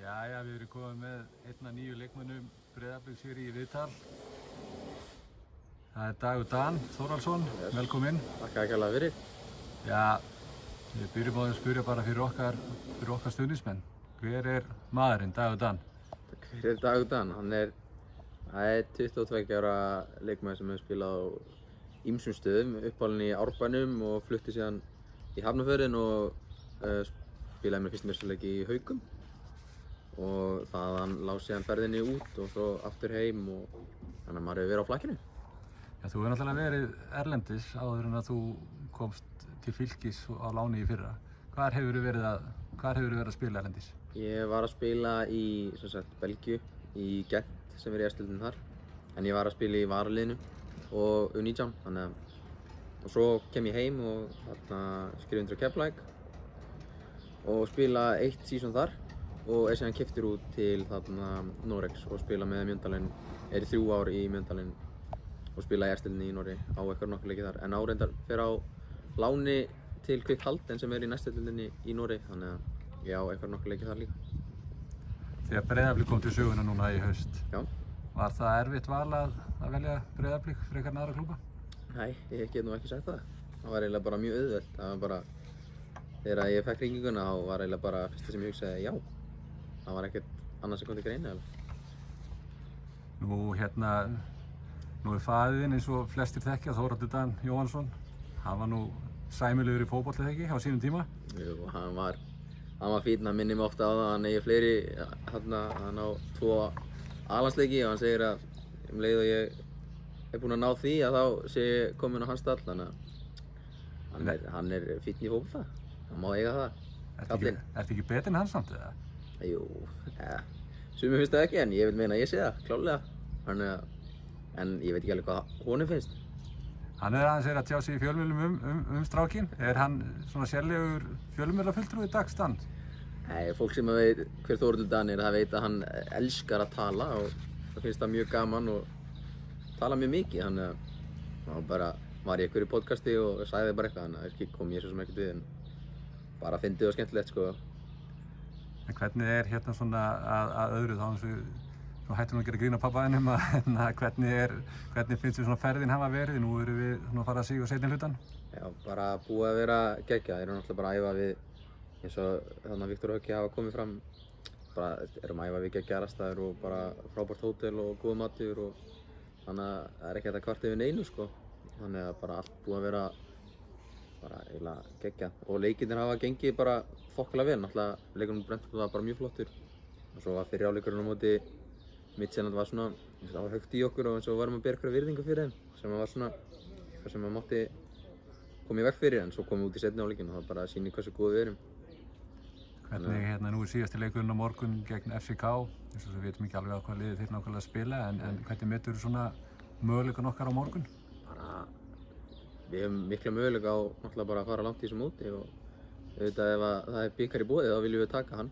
Jæja, við erum komið með einn af nýju leikmönnum Breiðabliks hér í viðtal. Það er Dagur Dan Þórhallsson, velkominn. Takk kærlega fyrir. Já, við byrjum á að spyrja bara fyrir okkar stuðningsmenn. Hver er maðurinn, Dagur Dan? Hver er Dagur Dan? Það er 22 ára leikmaður sem hefur spilað á ýmsum stöðum, uppalinn í Árbænum og flutti síðan í Hafnarfjörðinn og spilaði með fyrsta meistaraleik í Haukum. Og þaðan lá síðan ferðinni út og svo aftur heim og þannig að maður hefur verið á flakkinu. Já, þú hefur náttúrulega verið erlendis áður en að þú komst til Fylkis á láni í fyrra. Hvar hefurðu verið að spila erlendis? Ég var að spila í Belgíu, í Gent sem er í eftirdeildinni þar. En ég var að spila í varaliðinu og U19 og svo kem ég heim og skrifa undir á Keflavík og spila eitt season þar. Og er síðan keyptur út til Noregs og spila með Mjøndalen, er í 3 ár í Mjøndalen og spila í eftirdeildinni í Noregi á eitthvað nokkur leiki þar. En áreindar fer á láni til Kvik Halden sem er í næstdeildinni í Noregi, þannig að ég á eitthvað nokkur leiki þar líka. Þegar Breiðablik kom til söguna núna í haust, Já. Var það erfitt val að velja Breiðablik frekar en aðra klúbba? Nei, ég get nú ekki sagt það. Það var eiginlega bara mjög auðvelt. Það var bara, þegar ég fekk hringinguna þá var eiginlega bara fyrsta sem ég hugsaði já. Það var ekkert annað sem kom til greina. Nú er faðir þinn eins og flestir þekkja, Þórhallur Dan Jóhannsson. Hann var nú sæmilegur í fótbolta ekki á sínum tíma? Jú, hann var fínn, hann minnir mig ofta á það, hann eigi fleiri, hann á 2 A-landsleiki og hann segir að leið og ég er búinn að ná því að þá sé ég kominn á hans stall, þannig að hann er fínn í fótbolta, hann má eiga það. Ertu ekki betri en hann samt eða? Jú, sumir finnst það ekki en ég vil meina að ég sé það, klálega. En ég veit ekki alveg hvað honum finnst. Hann er aðeins að tjá sig í fjölmiðlum strákinn. Er hann svona sérlegur fjölmiðlafulltrúi dags Dan? Nei, fólk sem veit hver Þórhallur Dan er, það veit að hann elskar að tala og það finnst það mjög gaman og tala mjög mikið. Þannig að þá bara var ég einhverju podcasti og sagði bara eitthvað, þannig að kom ég svo sem ekkert við en bara fyndið og skemmtilegt sko. En hvernig er svona að öðru þá eins og þú hættum að gera grín á pabba þínum hvernig finnst þér svona ferðin hafa verið? Nú erum við svona að fara að síga á seinni hlutann. Já, bara búið að vera geggjað. Þeir eru náttúrulega bara að æfa við eins og þannig að Viktor og Höggi hafa komið fram. Bara erum að æfa við geggjaðar aðstæður og bara frábært hótel og góð matur og þannig að það er ekki hægt að kvarta yfir neinu sko. Þannig að bara allt búið að vera bara eiginlega geggjað og leikirnir hafa gengið bara þokkalega vel. Náttúrulega leikurinn á Brentford var bara mjög flottur og svo var fyrri hálfleikurinn á móti Midtjylland var svona, það var högt í okkur og eins og varum að bera eitthvað virðingu fyrir þeim sem var svona eitthvað sem maður mátti koma í veg fyrir en svo komum við út í seinni hálfleikinn og það bara sýnir hversu góð við erum. Hvernig, nú er síðasti leikurinn á morgun gegn FCK, eins og við veitum ekki alveg á hvað liðið þeir nákvæmlega að spila en hvernig meturðu svona möguleikann okkar á morgun? Bara, við hefum mikla möguleika á náttúrulega bara að fara langt í þessu móti og auðvitað ef það er bikar í boði þá viljum við taka hann.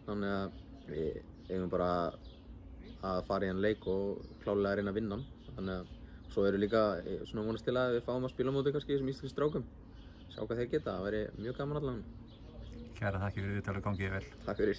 Þannig að við eigum bara að fara í hann leik og klálega að reyna að vinna hann. Þannig að svo eru líka svona vonast til að við fáum að spila á móti kannski þessum íslenskum strákum. Sjá hvað þeir geta, það væri mjög gaman allavega. Kærar þakkir fyrir viðtalið, gangið vel. Takk fyrir.